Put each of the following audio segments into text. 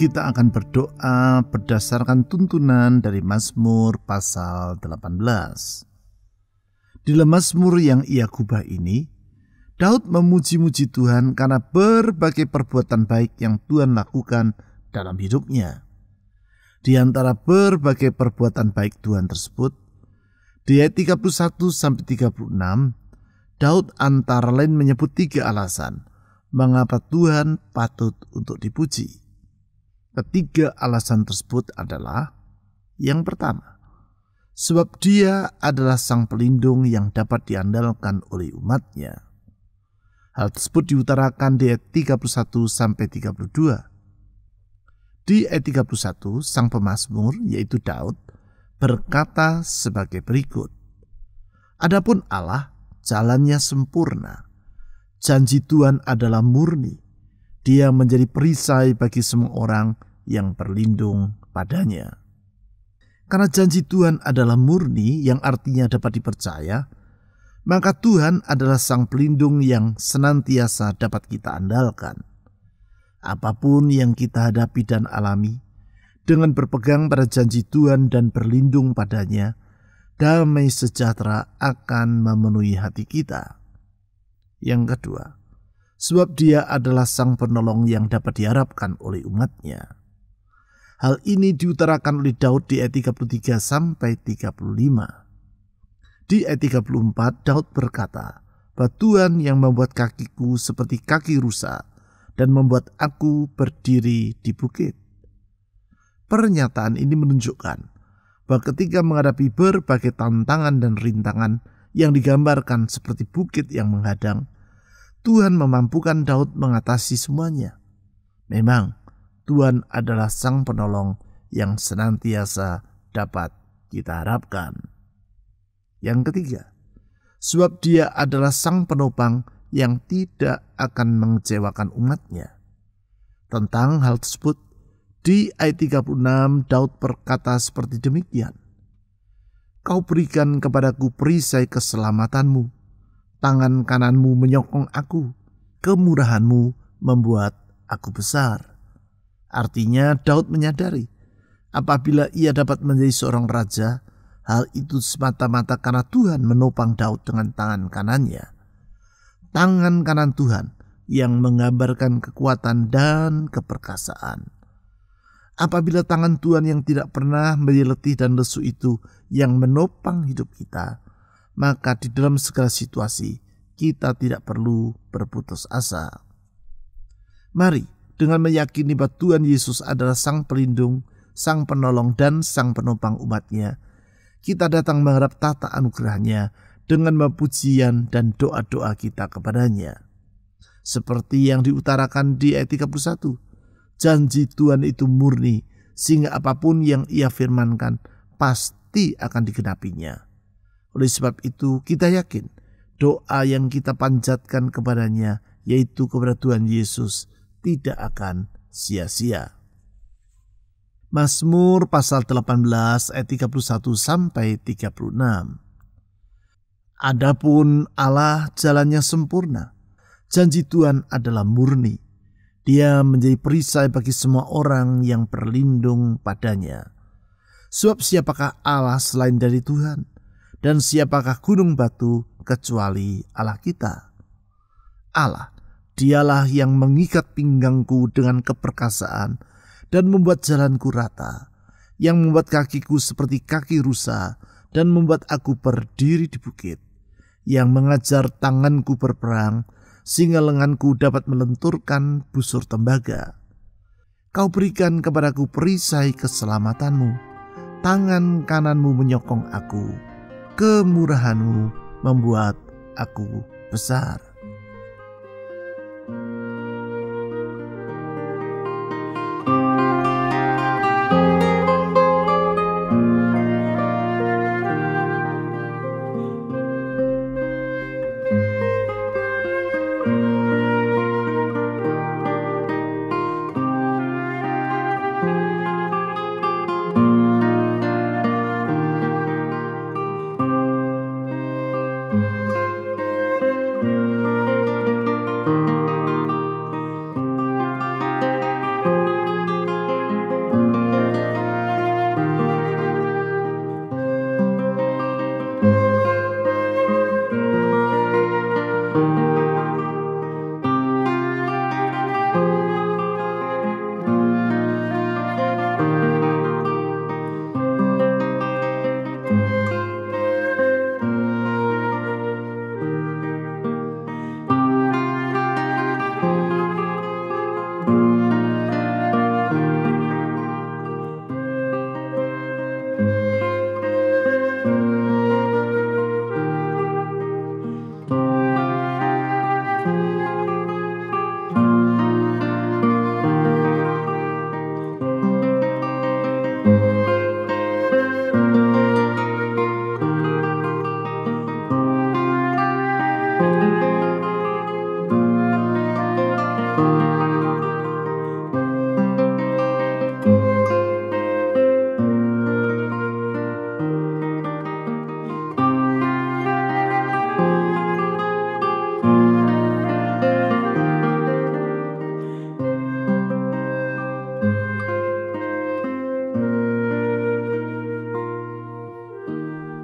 kita akan berdoa berdasarkan tuntunan dari Mazmur pasal 18. Di dalam Mazmur yang ia gubah ini, Daud memuji-muji Tuhan karena berbagai perbuatan baik yang Tuhan lakukan dalam hidupnya. Di antara berbagai perbuatan baik Tuhan tersebut, di ayat 31-36, Daud antara lain menyebut 3 alasan mengapa Tuhan patut untuk dipuji. Ketiga alasan tersebut adalah, yang pertama, sebab Dia adalah Sang Pelindung yang dapat diandalkan oleh umatnya. Hal tersebut diutarakan di ayat 31-32. Di ayat 31, sang pemazmur, yaitu Daud, berkata sebagai berikut, "Adapun Allah, jalannya sempurna. Janji Tuhan adalah murni. Dia menjadi perisai bagi semua orang yang berlindung padanya." Karena janji Tuhan adalah murni, yang artinya dapat dipercaya, maka Tuhan adalah Sang Pelindung yang senantiasa dapat kita andalkan. Apapun yang kita hadapi dan alami, dengan berpegang pada janji Tuhan dan berlindung padanya, damai sejahtera akan memenuhi hati kita. Yang kedua, sebab Dia adalah Sang Penolong yang dapat diharapkan oleh umatnya. Hal ini diutarakan oleh Daud di ayat 33-35. Di ayat 34, Daud berkata, bahwa Tuhan yang membuat kakiku seperti kaki rusa dan membuat aku berdiri di bukit. Pernyataan ini menunjukkan bahwa ketika menghadapi berbagai tantangan dan rintangan yang digambarkan seperti bukit yang menghadang, Tuhan memampukan Daud mengatasi semuanya. Memang, Tuhan adalah Sang Penolong yang senantiasa dapat kita harapkan. Yang ketiga, sebab Dia adalah Sang Penopang yang tidak akan mengecewakan umatnya. Tentang hal tersebut, di ayat 36 Daud berkata seperti demikian, "Kau berikan kepadaku perisai keselamatanmu. Tangan kananmu menyokong aku, kemurahanmu membuat aku besar." Artinya Daud menyadari apabila ia dapat menjadi seorang raja, hal itu semata-mata karena Tuhan menopang Daud dengan tangan kanannya. Tangan kanan Tuhan yang menggambarkan kekuatan dan keperkasaan. Apabila tangan Tuhan yang tidak pernah menjadi letih dan lesu itu yang menopang hidup kita, maka di dalam segala situasi kita tidak perlu berputus asa. Mari dengan meyakini bahwa Tuhan Yesus adalah Sang Pelindung, Sang Penolong dan Sang Penopang umatnya, kita datang mengharap tahta anugerahnya dengan pujian dan doa-doa kita kepadanya. Seperti yang diutarakan di ayat 31, janji Tuhan itu murni, sehingga apapun yang Ia firmankan pasti akan digenapinya. Oleh sebab itu kita yakin doa yang kita panjatkan kepadanya, yaitu kepada Tuhan Yesus, tidak akan sia-sia. Mazmur pasal 18 ayat 31-36. Adapun Allah jalannya sempurna, janji Tuhan adalah murni. Dia menjadi perisai bagi semua orang yang berlindung padanya. Sebab siapakah Allah selain dari Tuhan? Dan siapakah gunung batu kecuali Allah kita? Allah, Dialah yang mengikat pinggangku dengan keperkasaan dan membuat jalanku rata, yang membuat kakiku seperti kaki rusa dan membuat aku berdiri di bukit, yang mengajar tanganku berperang sehingga lenganku dapat melenturkan busur tembaga. Kau berikan kepadaku perisai keselamatanmu, tangan kananmu menyokong aku, kemurahanmu membuat aku besar.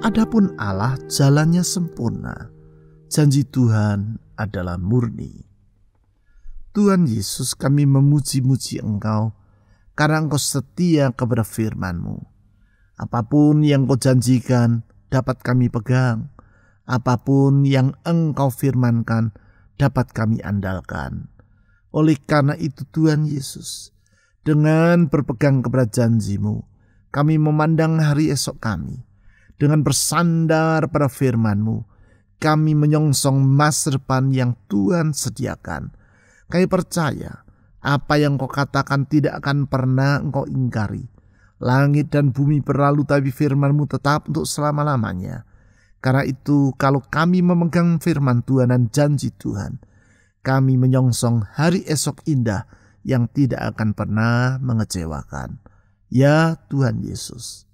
Adapun Allah jalannya sempurna, janji Tuhan adalah murni. Tuhan Yesus, kami memuji-muji Engkau karena Engkau setia kepada firman-Mu. Apapun yang Kau janjikan dapat kami pegang, apapun yang Engkau firmankan dapat kami andalkan. Oleh karena itu Tuhan Yesus, dengan berpegang kepada janji-Mu, kami memandang hari esok kami. Dengan bersandar pada firman-Mu, kami menyongsong masa depan yang Tuhan sediakan. Kami percaya apa yang Kau katakan tidak akan pernah Engkau ingkari. Langit dan bumi berlalu, tapi firman-Mu tetap untuk selama-lamanya. Karena itu, kalau kami memegang firman Tuhan dan janji Tuhan, kami menyongsong hari esok indah yang tidak akan pernah mengecewakan. Ya Tuhan Yesus,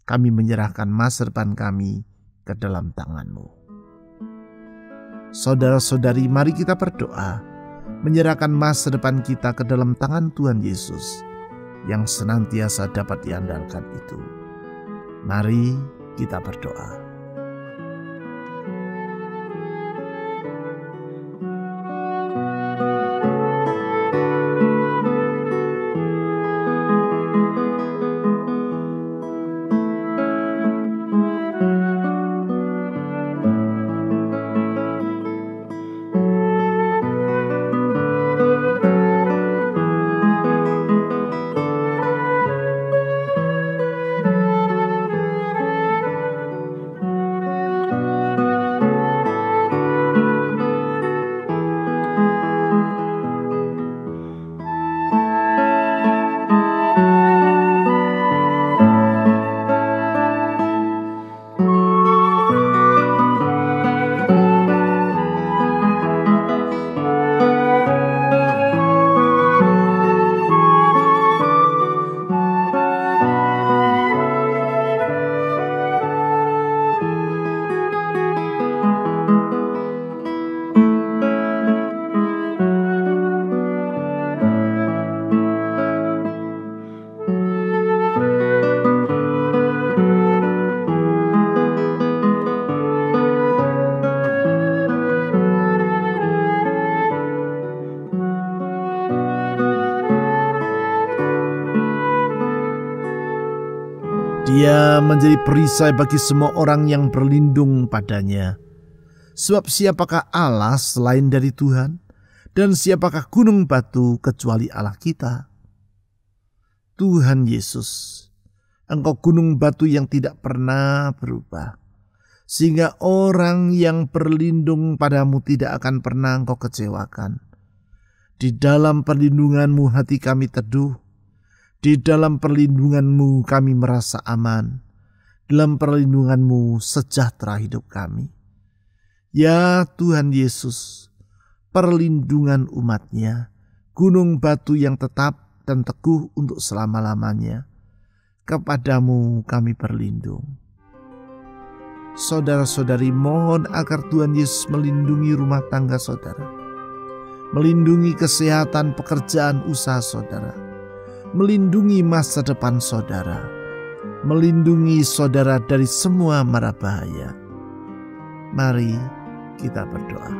kami menyerahkan masa depan kami ke dalam tangan-Mu. Saudara-saudari, mari kita berdoa, menyerahkan masa depan kita ke dalam tangan Tuhan Yesus yang senantiasa dapat diandalkan itu. Mari kita berdoa. Dia menjadi perisai bagi semua orang yang berlindung padanya. Sebab siapakah Allah selain dari Tuhan? Dan siapakah gunung batu kecuali Allah kita? Tuhan Yesus, Engkau gunung batu yang tidak pernah berubah, sehingga orang yang berlindung padamu tidak akan pernah Engkau kecewakan. Di dalam perlindungan-Mu hati kami teduh. Di dalam perlindungan-Mu kami merasa aman. Dalam perlindungan-Mu sejahtera hidup kami. Ya Tuhan Yesus, perlindungan umat-Nya, gunung batu yang tetap dan teguh untuk selama-lamanya. Kepadamu kami berlindung. Saudara-saudari, mohon agar Tuhan Yesus melindungi rumah tangga saudara, melindungi kesehatan pekerjaan usaha saudara, melindungi masa depan saudara, melindungi saudara dari semua mara bahaya. Mari kita berdoa.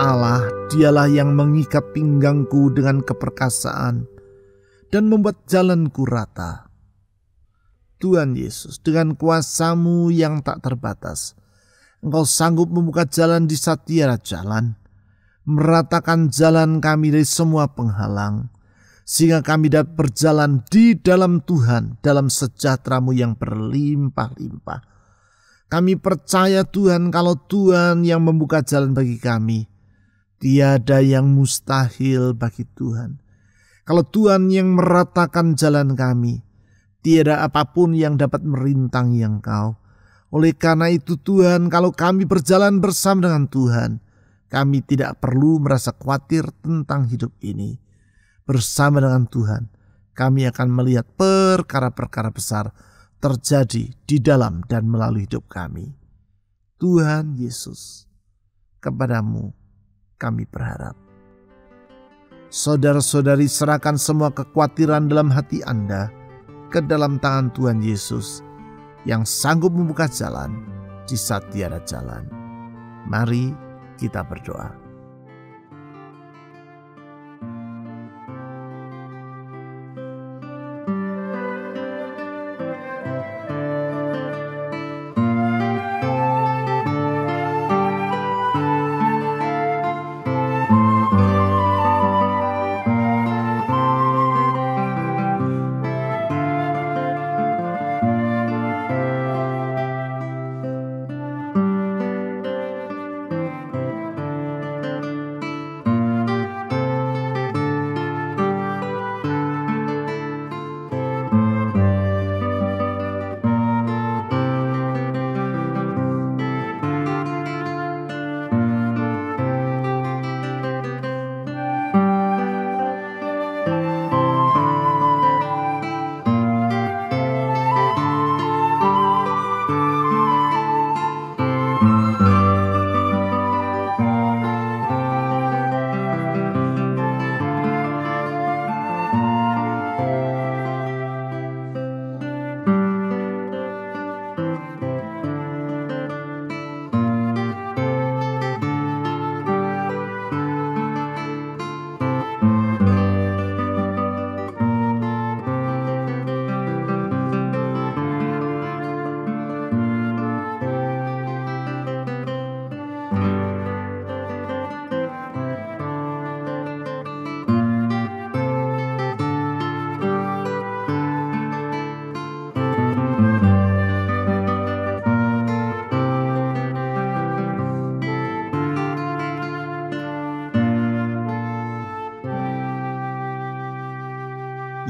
Allah, dialah yang mengikat pinggangku dengan keperkasaan dan membuat jalanku rata. Tuhan Yesus, dengan kuasa-Mu yang tak terbatas, Engkau sanggup membuka jalan di saat tiada jalan, meratakan jalan kami dari semua penghalang, sehingga kami dapat berjalan di dalam Tuhan, dalam sejahtera-Mu yang berlimpah-limpah. Kami percaya Tuhan, kalau Tuhan yang membuka jalan bagi kami, tiada yang mustahil bagi Tuhan. Kalau Tuhan yang meratakan jalan kami, tiada apapun yang dapat merintangi Engkau. Oleh karena itu Tuhan, kalau kami berjalan bersama dengan Tuhan, kami tidak perlu merasa khawatir tentang hidup ini. Bersama dengan Tuhan, kami akan melihat perkara-perkara besar terjadi di dalam dan melalui hidup kami. Tuhan Yesus, kepada-Mu kami berharap. Saudara-saudari, serahkan semua kekhawatiran dalam hati Anda ke dalam tangan Tuhan Yesus yang sanggup membuka jalan di saat tiada jalan. Mari kita berdoa.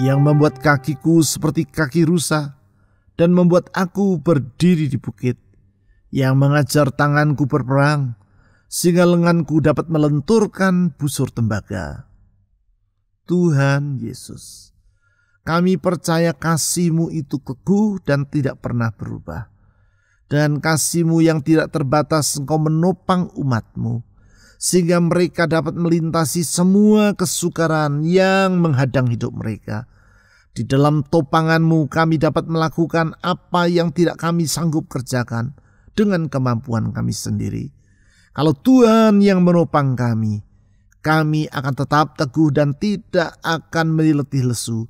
Yang membuat kakiku seperti kaki rusa dan membuat aku berdiri di bukit, yang mengajar tanganku berperang sehingga lenganku dapat melenturkan busur tembaga. Tuhan Yesus, kami percaya kasih-Mu itu teguh dan tidak pernah berubah. Dan kasih-Mu yang tidak terbatas, Engkau menopang umat-Mu sehingga mereka dapat melintasi semua kesukaran yang menghadang hidup mereka. Di dalam topangan-Mu kami dapat melakukan apa yang tidak kami sanggup kerjakan dengan kemampuan kami sendiri. Kalau Tuhan yang menopang kami akan tetap teguh dan tidak akan meletih lesu.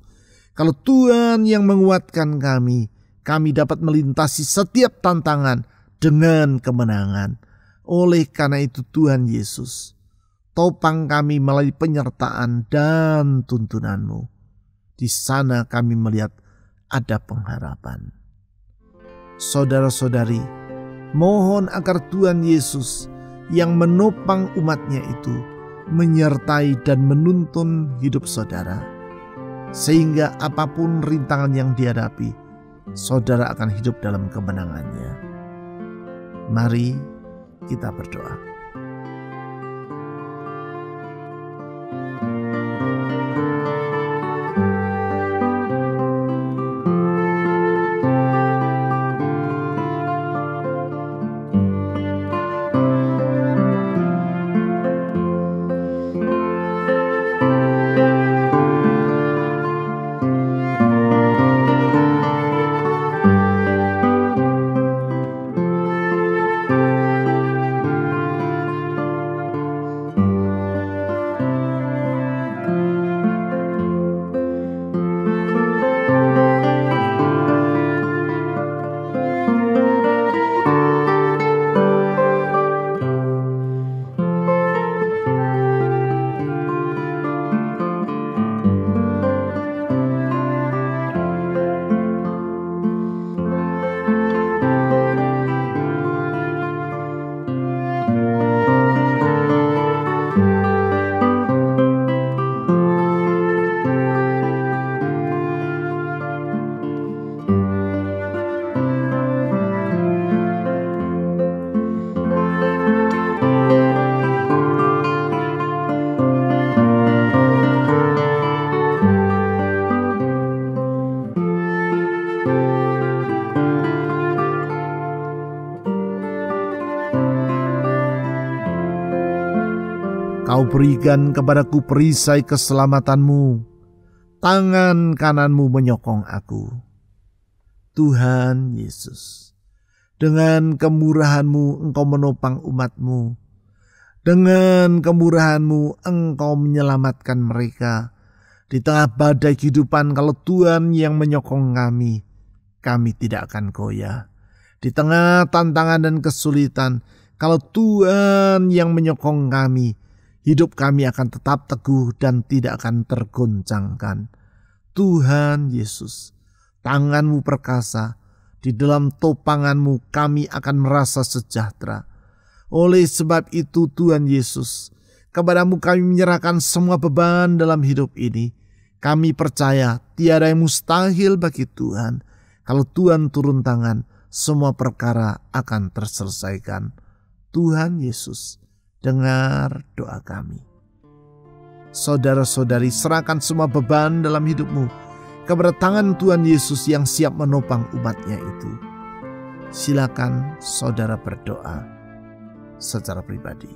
Kalau Tuhan yang menguatkan kami dapat melintasi setiap tantangan dengan kemenangan. Oleh karena itu Tuhan Yesus, topang kami melalui penyertaan dan tuntunan-Mu. Di sana kami melihat ada pengharapan. Saudara-saudari, mohon agar Tuhan Yesus yang menopang umat-Nya itu menyertai dan menuntun hidup saudara, sehingga apapun rintangan yang dihadapi, saudara akan hidup dalam kemenangannya. Mari kita berdoa. Kau berikan kepadaku perisai keselamatanmu, tangan kananmu menyokong aku. Tuhan Yesus, dengan kemurahan-Mu Engkau menopang umat-Mu. Dengan kemurahan-Mu Engkau menyelamatkan mereka. Di tengah badai kehidupan, kalau Tuhan yang menyokong kami tidak akan goyah. Di tengah tantangan dan kesulitan, kalau Tuhan yang menyokong kami, hidup kami akan tetap teguh dan tidak akan tergoncangkan. Tuhan Yesus, tangan-Mu perkasa, di dalam topangan-Mu kami akan merasa sejahtera. Oleh sebab itu Tuhan Yesus, kepada-Mu kami menyerahkan semua beban dalam hidup ini. Kami percaya tiada yang mustahil bagi Tuhan. Kalau Tuhan turun tangan, semua perkara akan terselesaikan. Tuhan Yesus, dengar doa kami. Saudara-saudari, serahkan semua beban dalam hidupmu kepada tangan Tuhan Yesus yang siap menopang umat-Nya itu. Silakan saudara berdoa secara pribadi.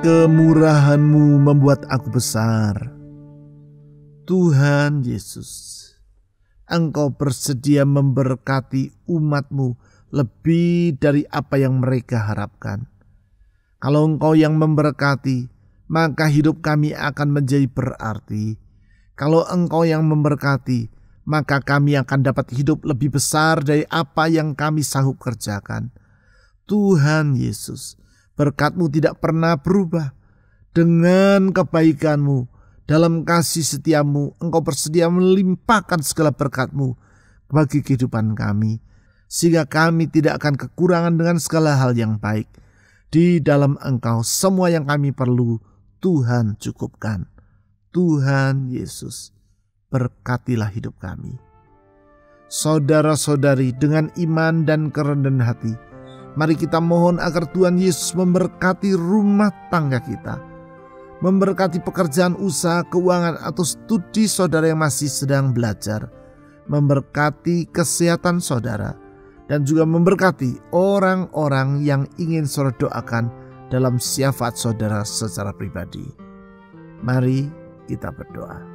Kemurahan-Mu membuat aku besar. Tuhan Yesus, Engkau bersedia memberkati umat-Mu lebih dari apa yang mereka harapkan. Kalau Engkau yang memberkati, maka hidup kami akan menjadi berarti. Kalau Engkau yang memberkati, maka kami akan dapat hidup lebih besar dari apa yang kami sanggup kerjakan. Tuhan Yesus, berkat-Mu tidak pernah berubah. Dengan kebaikan-Mu, dalam kasih setia-Mu, Engkau bersedia melimpahkan segala berkat-Mu bagi kehidupan kami, sehingga kami tidak akan kekurangan dengan segala hal yang baik. Di dalam Engkau, semua yang kami perlu, Tuhan cukupkan. Tuhan Yesus, berkatilah hidup kami. Saudara-saudari, dengan iman dan kerendahan hati, mari kita mohon agar Tuhan Yesus memberkati rumah tangga kita, memberkati pekerjaan, usaha, keuangan, atau studi saudara yang masih sedang belajar, memberkati kesehatan saudara, dan juga memberkati orang-orang yang ingin saudara doakan dalam syafaat saudara secara pribadi. Mari kita berdoa.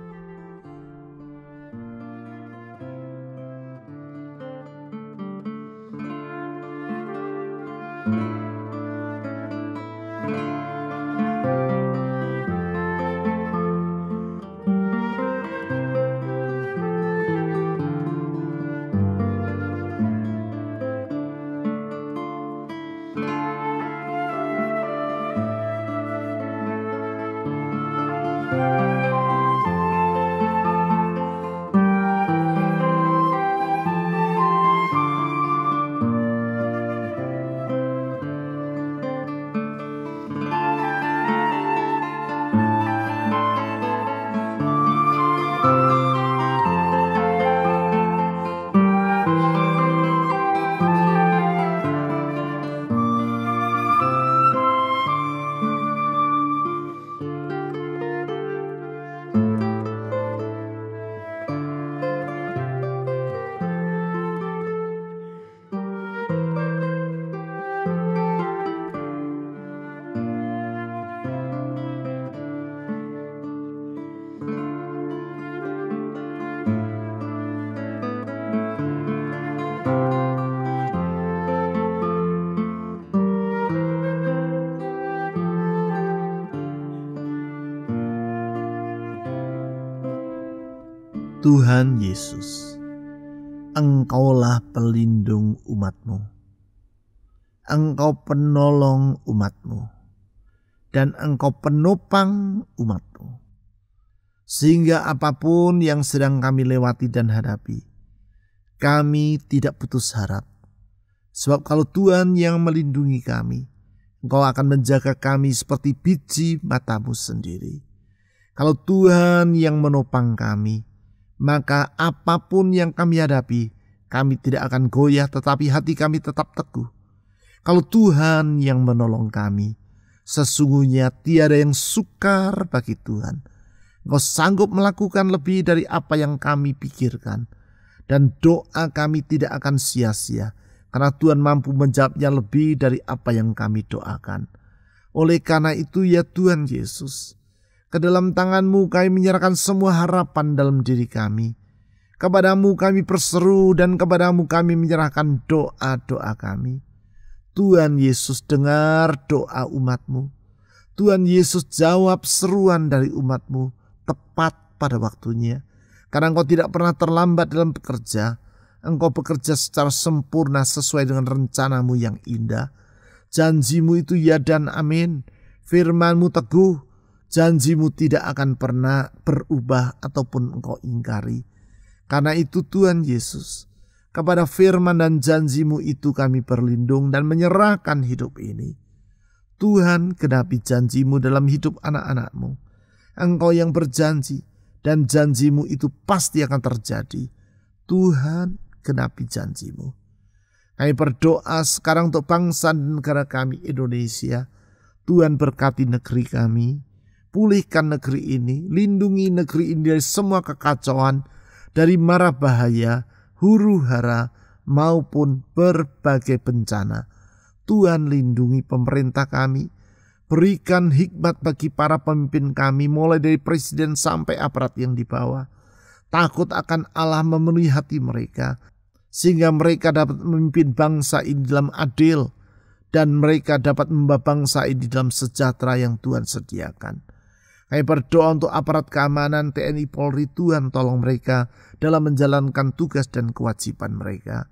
Tuhan Yesus, Engkaulah pelindung umat-Mu, Engkau penolong umat-Mu, dan Engkau penopang umat-Mu. Sehingga apapun yang sedang kami lewati dan hadapi, kami tidak putus harap. Sebab kalau Tuhan yang melindungi kami, Engkau akan menjaga kami seperti biji mata-Mu sendiri. Kalau Tuhan yang menopang kami, maka apapun yang kami hadapi, kami tidak akan goyah, tetapi hati kami tetap teguh. Kalau Tuhan yang menolong kami, sesungguhnya tiada yang sukar bagi Tuhan. Engkau sanggup melakukan lebih dari apa yang kami pikirkan, dan doa kami tidak akan sia-sia, karena Tuhan mampu menjawabnya lebih dari apa yang kami doakan. Oleh karena itu ya Tuhan Yesus, ke dalam tangan-Mu kami menyerahkan semua harapan dalam diri kami. Kepadamu kami berseru dan kepadamu kami menyerahkan doa-doa kami. Tuhan Yesus, dengar doa umat-Mu. Tuhan Yesus, jawab seruan dari umat-Mu tepat pada waktunya. Karena Engkau tidak pernah terlambat dalam bekerja. Engkau bekerja secara sempurna sesuai dengan rencana-Mu yang indah. Janji-Mu itu ya dan amin. Firman-Mu teguh. Janji-Mu tidak akan pernah berubah ataupun Engkau ingkari. Karena itu Tuhan Yesus, kepada firman dan janji-Mu itu kami berlindung dan menyerahkan hidup ini. Tuhan, genapi janji-Mu dalam hidup anak-anak-Mu. Engkau yang berjanji dan janji-Mu itu pasti akan terjadi. Tuhan, genapi janji-Mu. Kami berdoa sekarang untuk bangsa dan negara kami Indonesia. Tuhan berkati negeri kami. Pulihkan negeri ini, lindungi negeri ini dari semua kekacauan, dari mara bahaya, huru-hara, maupun berbagai bencana. Tuhan lindungi pemerintah kami, berikan hikmat bagi para pemimpin kami, mulai dari presiden sampai aparat yang di bawah. Takut akan Allah memenuhi hati mereka, sehingga mereka dapat memimpin bangsa ini dalam adil, dan mereka dapat membawa bangsa ini dalam sejahtera yang Tuhan sediakan. Kami berdoa untuk aparat keamanan TNI Polri, Tuhan tolong mereka dalam menjalankan tugas dan kewajiban mereka.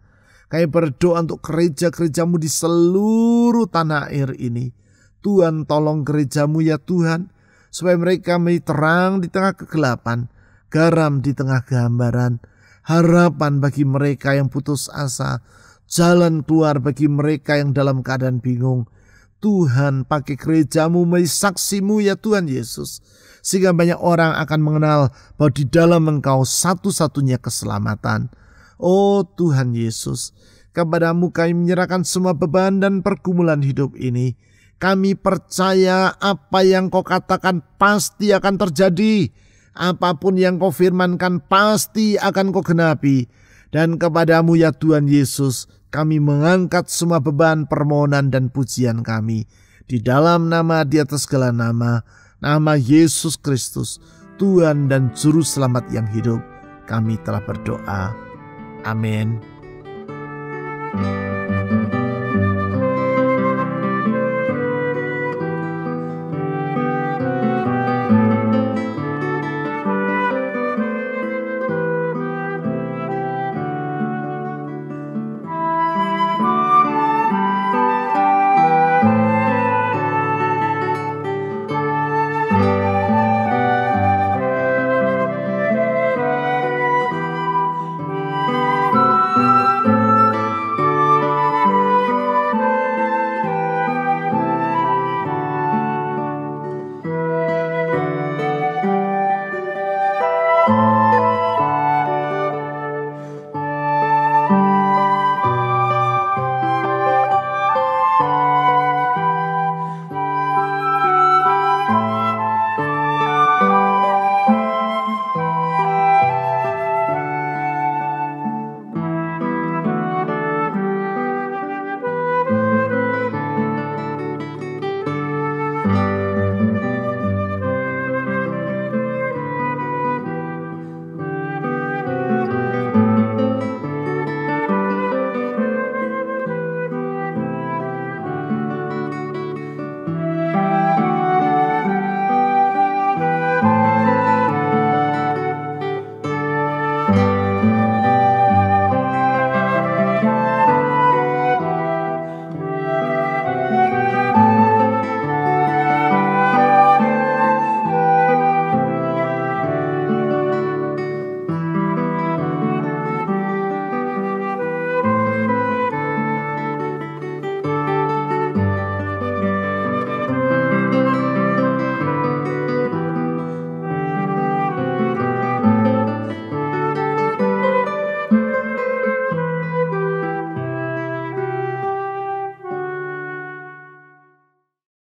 Kami berdoa untuk gereja-gereja-Mu di seluruh tanah air ini. Tuhan tolong gereja-Mu ya Tuhan, supaya mereka menjadi terang di tengah kegelapan, garam di tengah kehambaran, harapan bagi mereka yang putus asa, jalan keluar bagi mereka yang dalam keadaan bingung. Tuhan, pakai gereja-Mu menjadi saksi-Mu ya Tuhan Yesus, sehingga banyak orang akan mengenal bahwa di dalam Engkau satu-satunya keselamatan. Oh Tuhan Yesus, kepada-Mu kami menyerahkan semua beban dan pergumulan hidup ini. Kami percaya apa yang Kau katakan pasti akan terjadi. Apapun yang Kau firmankan pasti akan Kau genapi. Dan kepada-Mu ya Tuhan Yesus, kami mengangkat semua beban, permohonan dan pujian kami. Di dalam nama di atas segala nama, nama Yesus Kristus, Tuhan dan Juru Selamat yang hidup, kami telah berdoa. Amin.